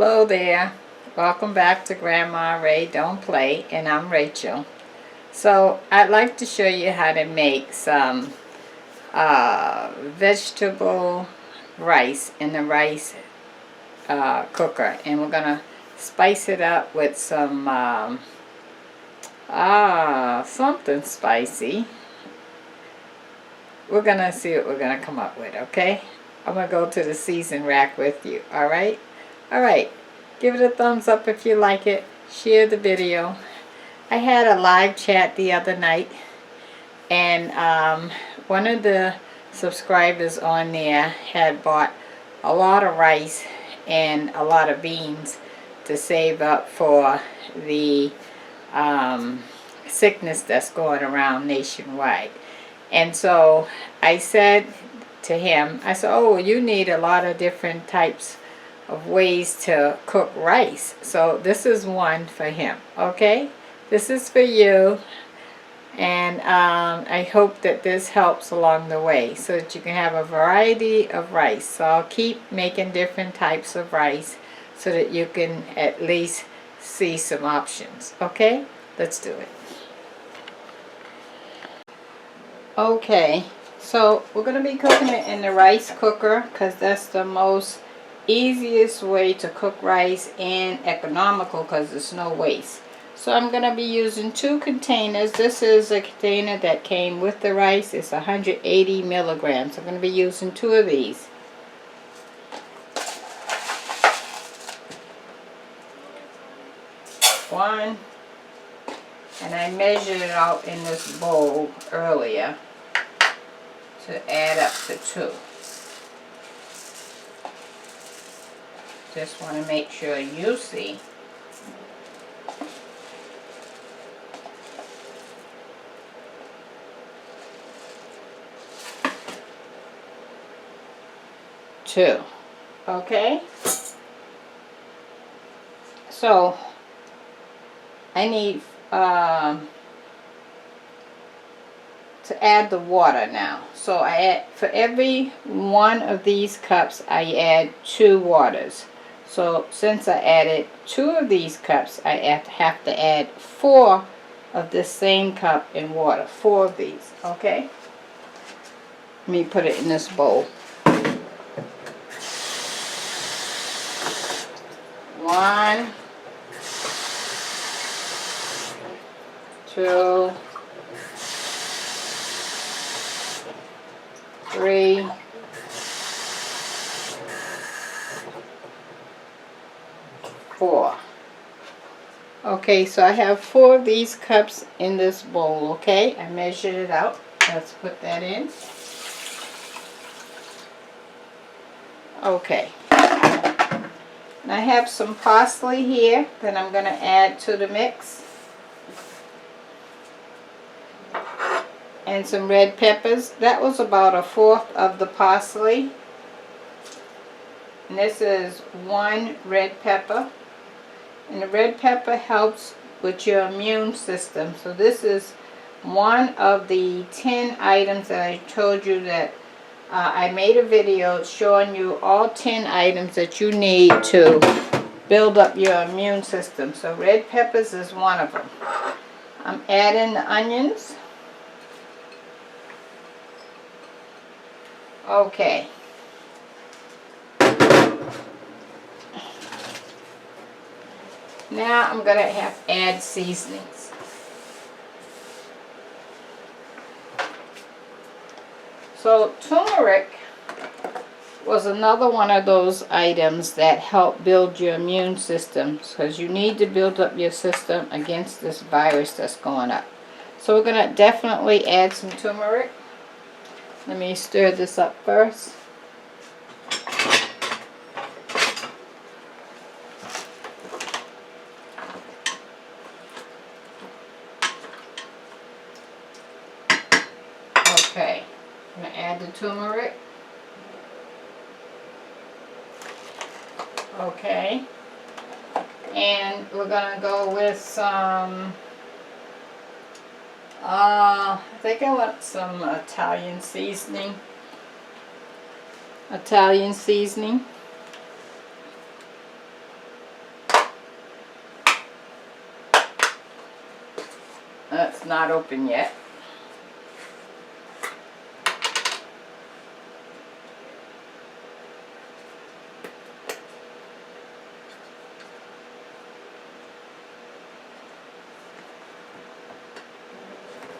Hello there. Welcome back to Grandma Ray Don't Play, and I'm Rachel. So I'd like to show you how to make some vegetable rice in the rice cooker, and we're gonna spice it up with some something spicy. We're gonna see what we're gonna come up with. Okay, I'm gonna go to the season rack with you. All right, give it a thumbs up if you like it. Share the video. I had a live chat the other night, and one of the subscribers on there had bought a lot of rice and a lot of beans to save up for the sickness that's going around nationwide. And so I said to him, I said, oh, you need a lot of different types of ways to cook rice. So this is one for him, okay? This is for you. And I hope that this helps along the way so that you can have a variety of rice. So I'll keep making different types of rice so that you can at least see some options, okay? Let's do it. Okay, so we're going to be cooking it in the rice cooker because that's the most easiest way to cook rice and economical because there's no waste. So I'm going to be using 2 containers. This is a container that came with the rice. It's 180 milligrams. I'm going to be using 2 of these. One. And I measured it out in this bowl earlier to add up to 2. Just want to make sure you see. Two. Okay? So I need to add the water now. So I add, for every one of these cups I add 2 waters. So since I added 2 of these cups, I have to add 4 of this same cup in water. 4 of these, okay? Let me put it in this bowl. 1, 2, 3, 4. Okay, so I have 4 of these cups in this bowl, okay? I measured it out. Let's put that in. Okay. And I have some parsley here that I'm going to add to the mix. And some red peppers. That was about 1/4 of the parsley. And this is 1 red pepper. And the red pepper helps with your immune system. So this is one of the 10 items that I told you that I made a video showing you all 10 items that you need to build up your immune system. So red peppers is one of them. I'm adding the onions. Okay. Now I'm going to add seasonings. So turmeric was another one of those items that help build your immune system because you need to build up your system against this virus that's going up. So we're going to definitely add some turmeric. Let me stir this up first. Okay, I'm going to add the turmeric. Okay, and we're going to go with some, I think I want some Italian seasoning. That's not open yet.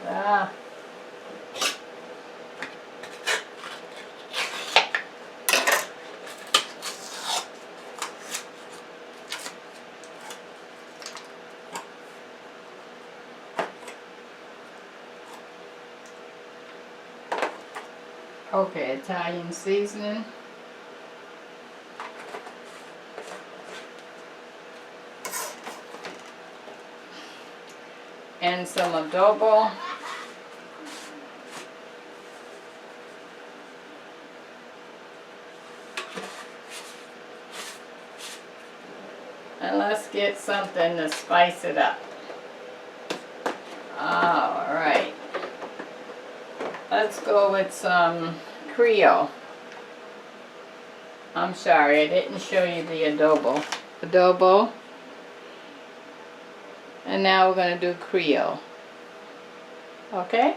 Ah. Okay, Italian seasoning. And some adobo. And let's get something to spice it up. Alright. Let's go with some Creole. I'm sorry, I didn't show you the adobo. Adobo. And now we're going to do Creole. Okay?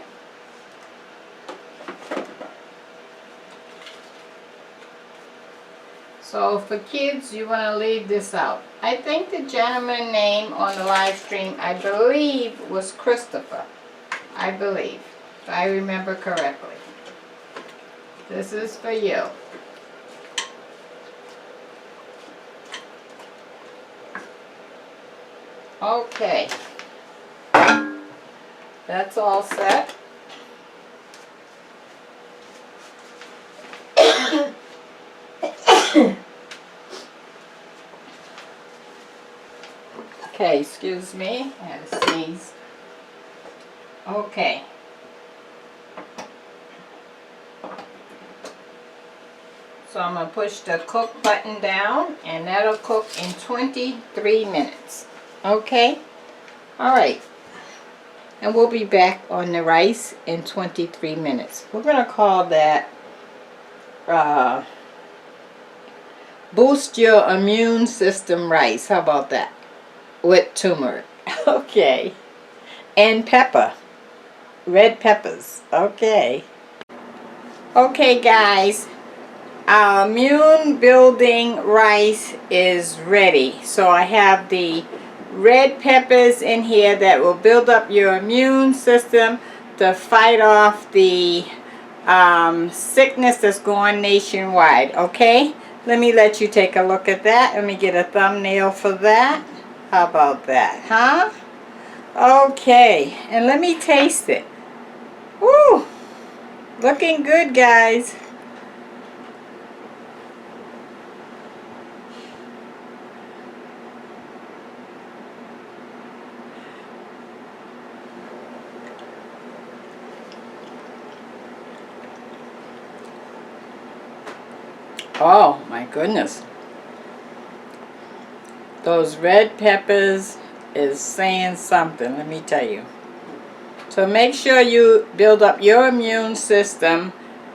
So for kids, you want to leave this out. I think the gentleman name on the live stream, I believe, was Christopher. I believe, if I remember correctly. This is for you. Okay. That's all set. Okay, excuse me, I had to sneeze. Okay. So I'm going to push the cook button down and that'll cook in 23 minutes. Okay? Alright. And we'll be back on the rice in 23 minutes. We're going to call that Boost Your Immune System Rice. How about that? With turmeric. Okay. And pepper. Red peppers. Okay. Okay, guys. Our immune building rice is ready. So I have the red peppers in here that will build up your immune system to fight off the sickness that's going nationwide. Okay? Let me let you take a look at that. Let me get a thumbnail for that. How about that, huh? Okay, and let me taste it. Woo! Looking good, guys. Oh, my goodness. Those red peppers is saying something, let me tell you. So make sure you build up your immune system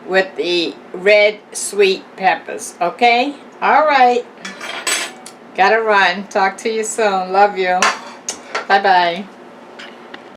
with the red sweet peppers, okay? Alright. Gotta run. Talk to you soon. Love you. Bye-bye.